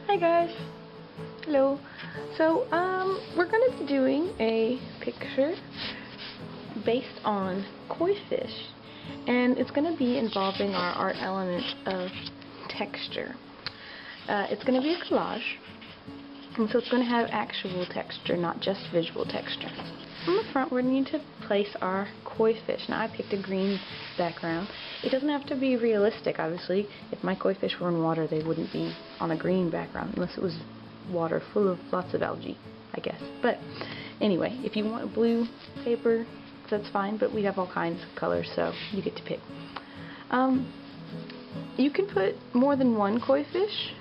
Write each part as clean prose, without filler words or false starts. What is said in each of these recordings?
Hi guys. Hello. So we're going to be doing a picture based on koi fish, and it's going to be involving our art element of texture. It's going to be a collage, and so it's going to have actual texture, not just visual texture. On the front, we're going to need to place our koi fish. Now, I picked a green background. It doesn't have to be realistic, obviously. If my koi fish were in water, they wouldn't be on a green background, unless it was water full of lots of algae, I guess. But anyway, if you want blue paper, that's fine, but we have all kinds of colors, so you get to pick. You can put more than one koi fish.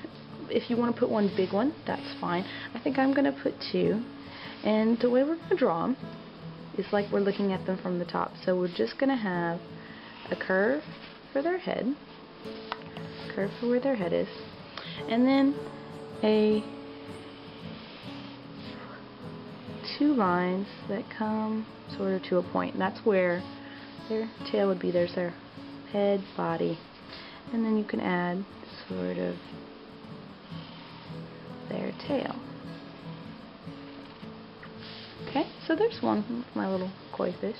If you want to put one big one, that's fine. I think I'm going to put two. And the way we're going to draw them is like we're looking at them from the top. So we're just going to have a curve for their head, curve for where their head is, and then two lines that come sort of to a point. And that's where their tail would be. There's their head, body, and then you can add sort of their tail. Okay, so there's one of my little koi fish.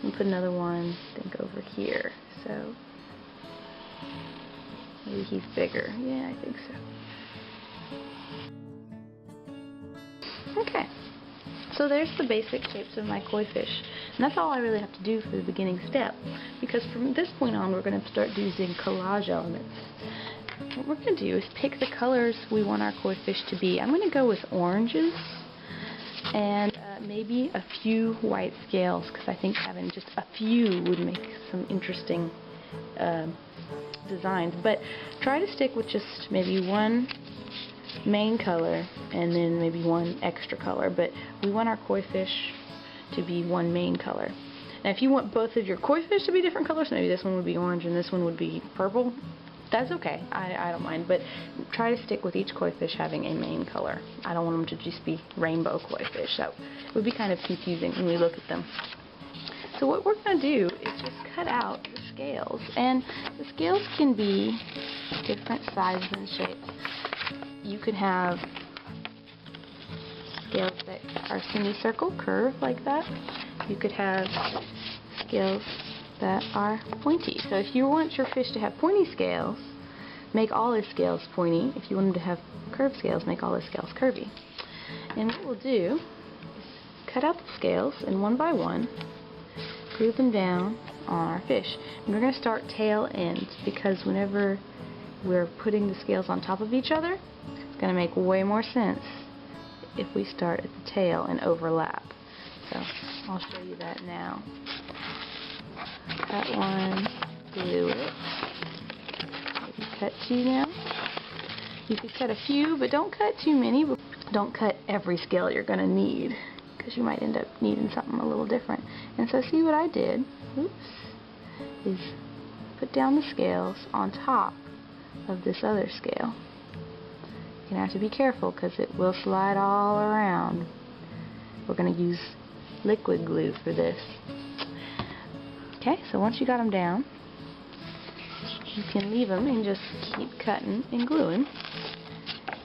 And put another one, I think, over here. So maybe he's bigger. Yeah, I think so. Okay, so there's the basic shapes of my koi fish. And that's all I really have to do for the beginning step, because from this point on we're going to start using collage elements. What we're going to do is pick the colors we want our koi fish to be. I'm going to go with oranges and maybe a few white scales, because I think having just a few would make some interesting designs. But try to stick with just maybe one main color and then maybe one extra color. But we want our koi fish to be one main color. Now if you want both of your koi fish to be different colors, maybe this one would be orange and this one would be purple, that's okay. I don't mind, but try to stick with each koi fish having a main color. I don't want them to just be rainbow koi fish. That would be kind of confusing when we look at them. So what we're going to do is just cut out the scales, and the scales can be different sizes and shapes. You could have scales that are semicircle, curved like that. You could have scales that are pointy. So if you want your fish to have pointy scales, make all his scales pointy. If you want him to have curved scales, make all his scales curvy. And what we'll do is cut out the scales, and one by one glue them down on our fish. And we're going to start tail ends, because whenever we're putting the scales on top of each other, it's going to make way more sense if we start at the tail and overlap. So I'll show you that now. Cut one, glue it. Maybe cut two now. You could cut a few, but don't cut too many. Don't cut every scale you're going to need, because you might end up needing something a little different. And so see what I did, is put down the scales on top of this other scale. You're going to have to be careful, because it will slide all around. We're going to use liquid glue for this. Okay, so once you got them down, you can leave them and just keep cutting and gluing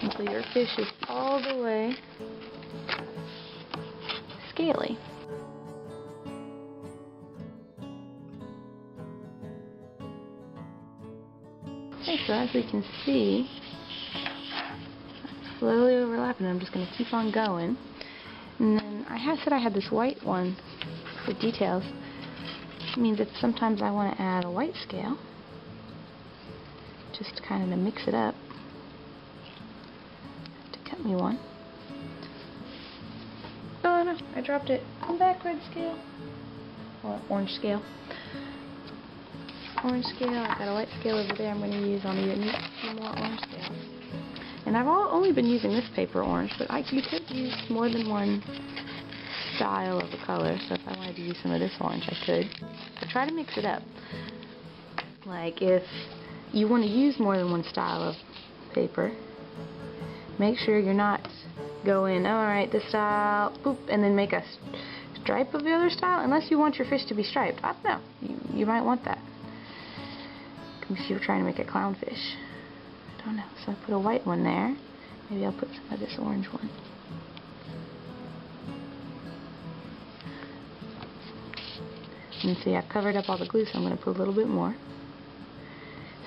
until your fish is all the way scaly. Okay, so as we can see, I'm slowly overlapping. I'm just going to keep on going. And then I said I had this white one for details. It means that sometimes I want to add a white scale, just kind of to mix it up. To cut me one. Oh no, I dropped it. Come back, red scale. Or orange scale. Orange scale. I got a white scale over there I'm going to use on the few more orange scales. And I've only been using this paper orange, but you could use more than one style of a color, so if I wanted to use some of this orange, I could. But try to mix it up. Like, if you want to use more than one style of paper, make sure you're not going, alright, this style, boop, and then make a stripe of the other style, unless you want your fish to be striped. I don't know. You might want that. If you're trying to make a clownfish. I don't know. So I put a white one there. Maybe I'll put some of this orange one. And see, I've covered up all the glue, so I'm going to put a little bit more.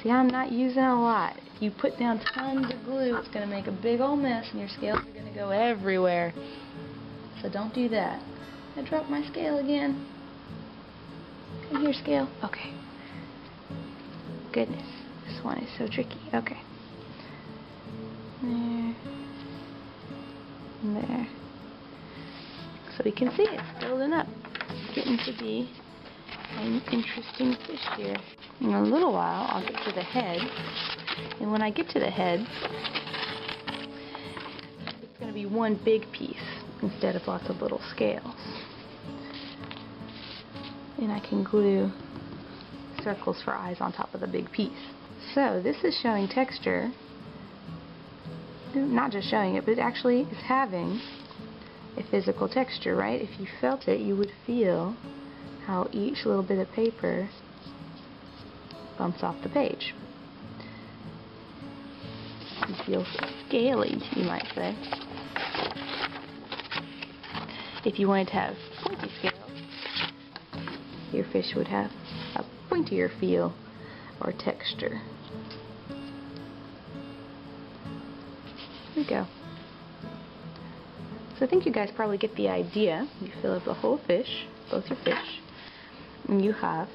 See, I'm not using a lot. If you put down tons of glue, it's going to make a big old mess, and your scales are going to go everywhere. So don't do that. I dropped my scale again. Come here, scale. Okay. Goodness, this one is so tricky. Okay. There. And there. So we can see it's building up. It's getting to be an interesting fish here. In a little while, I'll get to the head. And when I get to the head, it's going to be one big piece instead of lots of little scales. And I can glue circles for eyes on top of the big piece. So this is showing texture. Not just showing it, but it actually is having a physical texture, right? If you felt it, you would feel how each little bit of paper bumps off the page. It feels scaly, you might say. If you wanted to have pointy scales, your fish would have a pointier feel or texture. There we go. So I think you guys probably get the idea. You fill up the whole fish, both your fish, and you have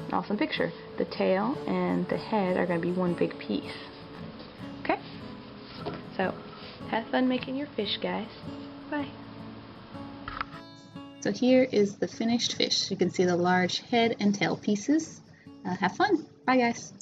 an awesome picture. The tail and the head are going to be one big piece. Okay? So, have fun making your fish, guys. Bye. So here is the finished fish. You can see the large head and tail pieces. Have fun. Bye, guys.